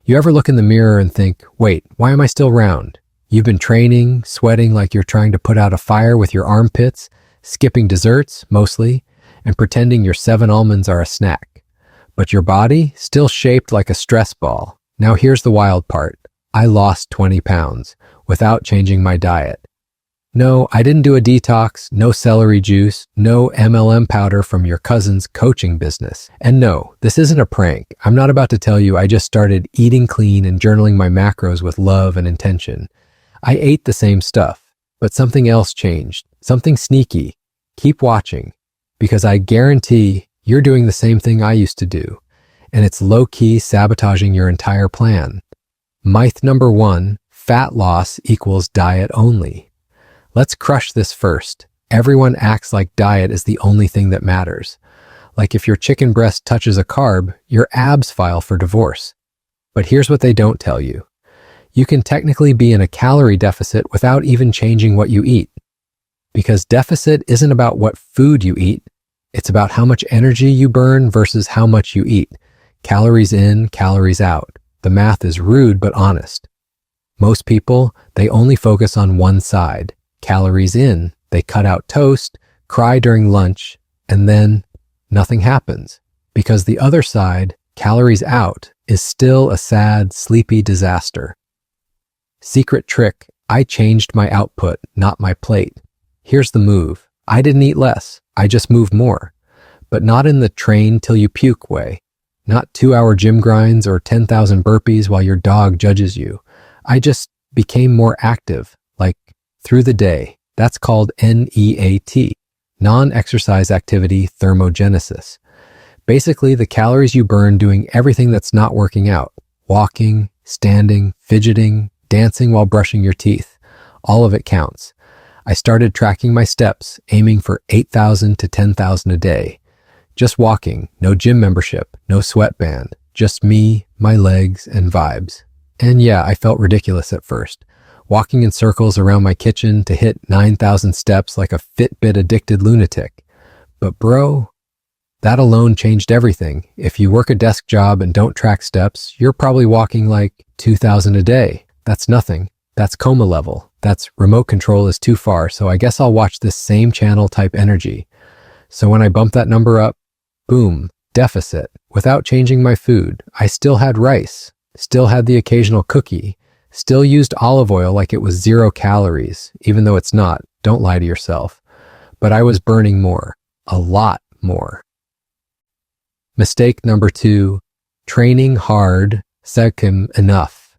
You ever look in the mirror and think, wait, why am I still round? You've been training, sweating like you're trying to put out a fire with your armpits, skipping desserts, mostly, and pretending your 7 almonds are a snack. But your body, still shaped like a stress ball. Now here's the wild part. I lost 20 pounds without changing my diet. No, I didn't do a detox, no celery juice, no MLM powder from your cousin's coaching business. And no, this isn't a prank. I'm not about to tell you I just started eating clean and journaling my macros with love and intention. I ate the same stuff, but something else changed, something sneaky. Keep watching, because I guarantee you're doing the same thing I used to do, and it's low-key sabotaging your entire plan. Myth number 1, fat loss equals diet only. Let's crush this first. Everyone acts like diet is the only thing that matters. Like if your chicken breast touches a carb, your abs file for divorce. But here's what they don't tell you. You can technically be in a calorie deficit without even changing what you eat. Because deficit isn't about what food you eat, it's about how much energy you burn versus how much you eat. Calories in, calories out. The math is rude but honest. Most people, they only focus on one side. Calories in, they cut out toast, cry during lunch, and then nothing happens. Because the other side, calories out, is still a sad, sleepy disaster. Secret trick, I changed my output, not my plate. Here's the move. I didn't eat less, I just moved more. But not in the train till you puke way. Not 2-hour gym grinds or 10,000 burpees while your dog judges you. I just became more active, like through the day. That's called NEAT, non-exercise activity thermogenesis. Basically, the calories you burn doing everything that's not working out. Walking, standing, fidgeting, dancing while brushing your teeth. All of it counts. I started tracking my steps, aiming for 8,000 to 10,000 a day. Just walking, no gym membership, no sweatband, just me, my legs, and vibes. And yeah, I felt ridiculous at first. Walking in circles around my kitchen to hit 9,000 steps like a Fitbit addicted lunatic. But bro, that alone changed everything. If you work a desk job and don't track steps, you're probably walking like 2,000 a day. That's nothing. That's coma level. That's remote control is too far, so I guess I'll watch this same channel type energy. So when I bumped that number up, boom, deficit. Without changing my food, I still had rice, still had the occasional cookie, still used olive oil like it was 0 calories, even though it's not. Don't lie to yourself. But I was burning more, a lot more. Mistake number 2, training hard, sekim enough.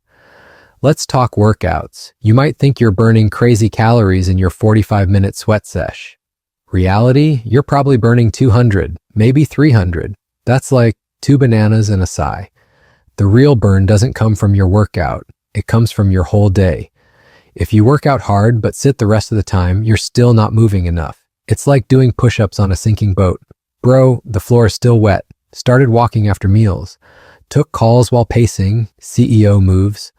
Let's talk workouts. You might think you're burning crazy calories in your 45-minute sweat sesh. Reality, you're probably burning 200, maybe 300. That's like 2 bananas and a sigh. The real burn doesn't come from your workout. It comes from your whole day. If you work out hard but sit the rest of the time, you're still not moving enough. It's like doing push-ups on a sinking boat. Bro, the floor is still wet. Started walking after meals. Took calls while pacing, CEO moves.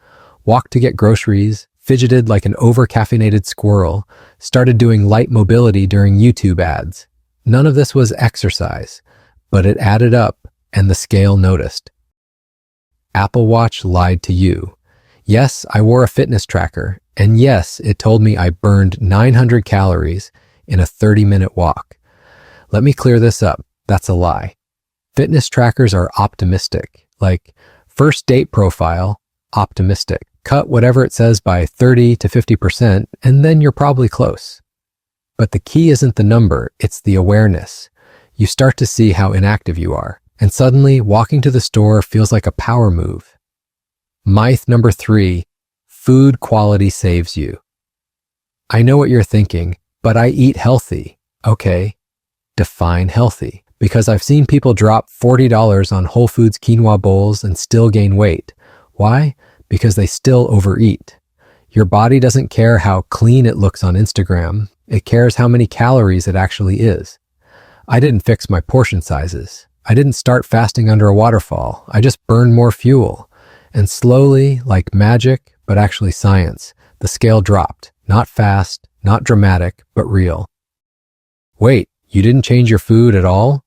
Walked to get groceries. Fidgeted like an over-caffeinated squirrel. Started doing light mobility during YouTube ads. None of this was exercise, but it added up and the scale noticed. Apple Watch lied to you. Yes, I wore a fitness tracker, and yes, it told me I burned 900 calories in a 30-minute walk. Let me clear this up. That's a lie. Fitness trackers are optimistic, like first date profile, optimistic. Cut whatever it says by 30 to 50%, and then you're probably close. But the key isn't the number, it's the awareness. You start to see how inactive you are, and suddenly walking to the store feels like a power move. Myth number 3, food quality saves you. I know what you're thinking, but I eat healthy. Okay, define healthy. Because I've seen people drop $40 on Whole Foods quinoa bowls and still gain weight. Why? Because they still overeat. Your body doesn't care how clean it looks on Instagram. It cares how many calories it actually is. I didn't fix my portion sizes. I didn't start fasting under a waterfall. I just burned more fuel. And slowly, like magic, but actually science, the scale dropped. Not fast, not dramatic, but real. Wait, you didn't change your food at all?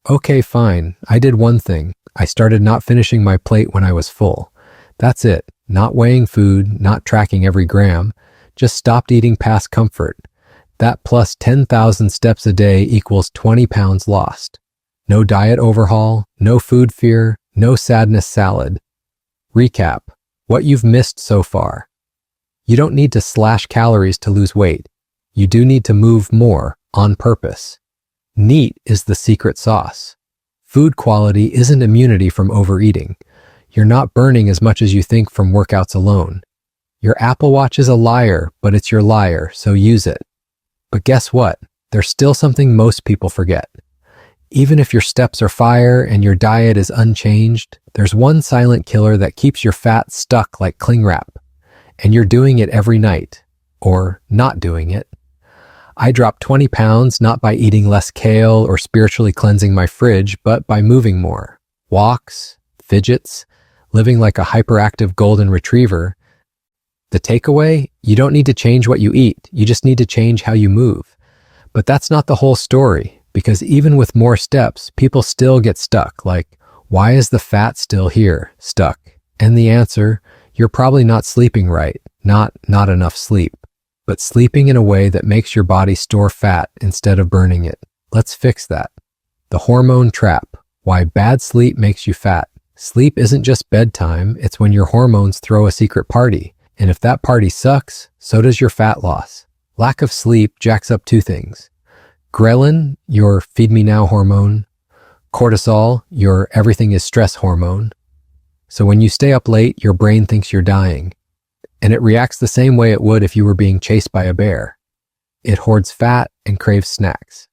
Okay, fine. I did one thing. I started not finishing my plate when I was full. That's it. Not weighing food, not tracking every gram. Just stopped eating past comfort. That plus 10,000 steps a day equals 20 pounds lost. No diet overhaul, no food fear, no sadness salad. Recap. What you've missed so far. You don't need to slash calories to lose weight. You do need to move more on purpose. Neat is the secret sauce. Food quality isn't immunity from overeating. You're not burning as much as you think from workouts alone. Your Apple Watch is a liar, but it's your liar, so use it. But guess what? There's still something most people forget. Even if your steps are fire and your diet is unchanged, there's one silent killer that keeps your fat stuck like cling wrap. And you're doing it every night. Or not doing it. I dropped 20 pounds not by eating less kale or spiritually cleansing my fridge, but by moving more. Walks, fidgets, living like a hyperactive golden retriever. The takeaway? You don't need to change what you eat. You just need to change how you move. But that's not the whole story, because even with more steps, people still get stuck. Like, why is the fat still here, stuck? And the answer, you're probably not sleeping right, not enough sleep, but sleeping in a way that makes your body store fat instead of burning it. Let's fix that. The hormone trap, why bad sleep makes you fat. Sleep isn't just bedtime, it's when your hormones throw a secret party. And if that party sucks, so does your fat loss. Lack of sleep jacks up two things. Ghrelin, your feed me now hormone. Cortisol, your everything is stress hormone. So when you stay up late, your brain thinks you're dying. And it reacts the same way it would if you were being chased by a bear. It hoards fat and craves snacks.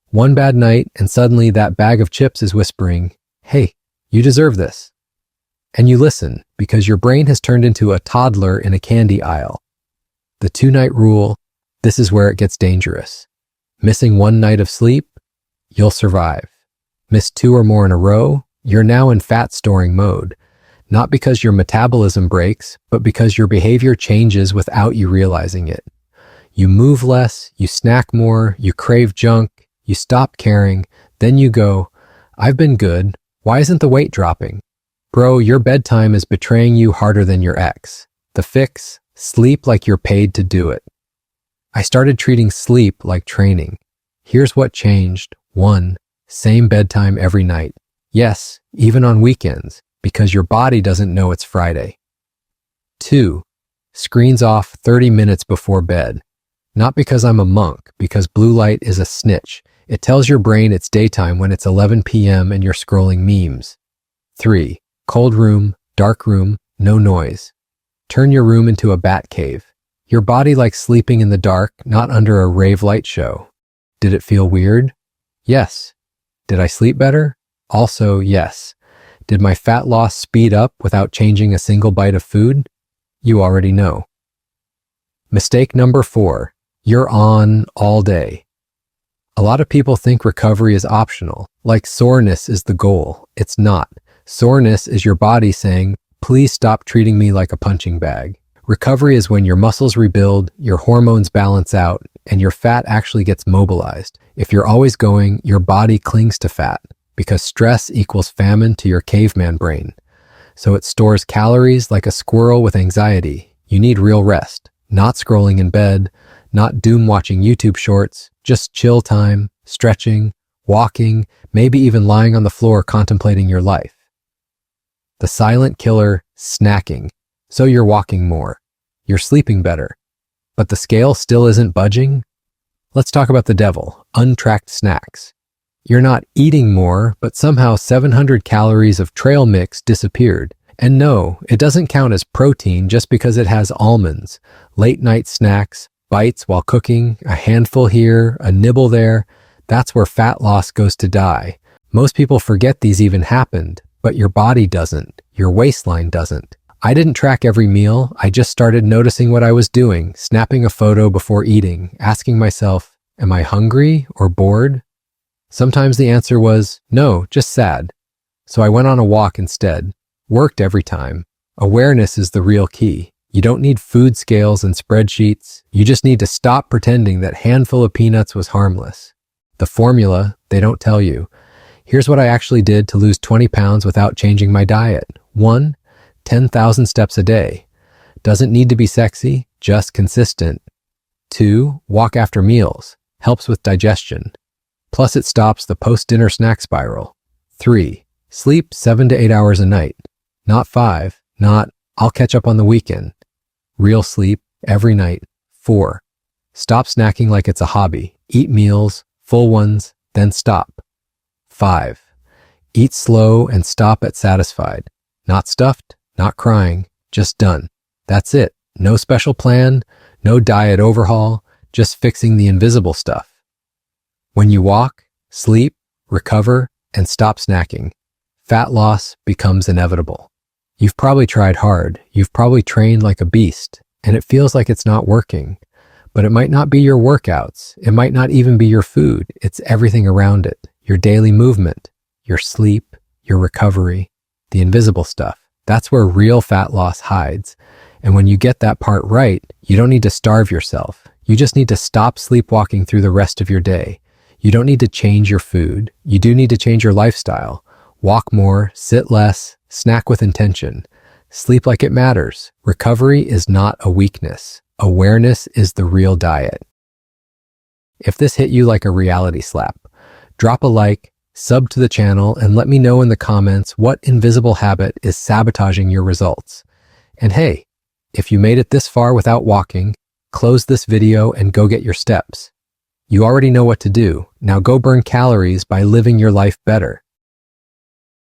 One bad night, and suddenly that bag of chips is whispering, "Hey, you deserve this." And you listen, because your brain has turned into a toddler in a candy aisle. The 2-night rule, this is where it gets dangerous. Missing one night of sleep, you'll survive. Miss 2 or more in a row, you're now in fat storing mode. Not because your metabolism breaks, but because your behavior changes without you realizing it. You move less, you snack more, you crave junk, you stop caring, then you go, "I've been good, why isn't the weight dropping?" Bro, your bedtime is betraying you harder than your ex. The fix? Sleep like you're paid to do it. I started treating sleep like training. Here's what changed. 1. Same bedtime every night. Yes, even on weekends, because your body doesn't know it's Friday. 2. Screens off 30 minutes before bed. Not because I'm a monk, because blue light is a snitch. It tells your brain it's daytime when it's 11 p.m. and you're scrolling memes. 3. Cold room, dark room, no noise. Turn your room into a bat cave. Your body likes sleeping in the dark, not under a rave light show. Did it feel weird? Yes. Did I sleep better? Also, yes. Did my fat loss speed up without changing a single bite of food? You already know. Mistake number 4. You're on all day. A lot of people think recovery is optional, like soreness is the goal. It's not. Soreness is your body saying, "Please stop treating me like a punching bag." Recovery is when your muscles rebuild, your hormones balance out, and your fat actually gets mobilized. If you're always going, your body clings to fat, because stress equals famine to your caveman brain. So it stores calories like a squirrel with anxiety. You need real rest, not scrolling in bed, not doom watching YouTube shorts, just chill time, stretching, walking, maybe even lying on the floor contemplating your life. The silent killer, snacking. So you're walking more. You're sleeping better. But the scale still isn't budging? Let's talk about the devil, untracked snacks. You're not eating more, but somehow 700 calories of trail mix disappeared. And no, it doesn't count as protein just because it has almonds. Late night snacks, bites while cooking, a handful here, a nibble there. That's where fat loss goes to die. Most people forget these even happened. But your body doesn't. Your waistline doesn't. I didn't track every meal. I just started noticing what I was doing, snapping a photo before eating, asking myself, am I hungry or bored? Sometimes the answer was, no, just sad. So I went on a walk instead. Worked every time. Awareness is the real key. You don't need food scales and spreadsheets. You just need to stop pretending that handful of peanuts was harmless. The formula, they don't tell you. Here's what I actually did to lose 20 pounds without changing my diet. 1. 10,000 steps a day. Doesn't need to be sexy, just consistent. 2. Walk after meals. Helps with digestion. Plus it stops the post-dinner snack spiral. 3. Sleep 7 to 8 hours a night. Not 5, not I'll catch up on the weekend. Real sleep every night. 4. Stop snacking like it's a hobby. Eat meals, full ones, then stop. 5. Eat slow and stop at satisfied. Not stuffed, not crying, just done. That's it. No special plan, no diet overhaul, just fixing the invisible stuff. When you walk, sleep, recover, and stop snacking, fat loss becomes inevitable. You've probably tried hard, you've probably trained like a beast, and it feels like it's not working. But it might not be your workouts, it might not even be your food, it's everything around it. Your daily movement, your sleep, your recovery, the invisible stuff. That's where real fat loss hides. And when you get that part right, you don't need to starve yourself. You just need to stop sleepwalking through the rest of your day. You don't need to change your food. You do need to change your lifestyle. Walk more, sit less, snack with intention. Sleep like it matters. Recovery is not a weakness. Awareness is the real diet. If this hit you like a reality slap, drop a like, sub to the channel, and let me know in the comments what invisible habit is sabotaging your results. And hey, if you made it this far without walking, close this video and go get your steps. You already know what to do. Now go burn calories by living your life better.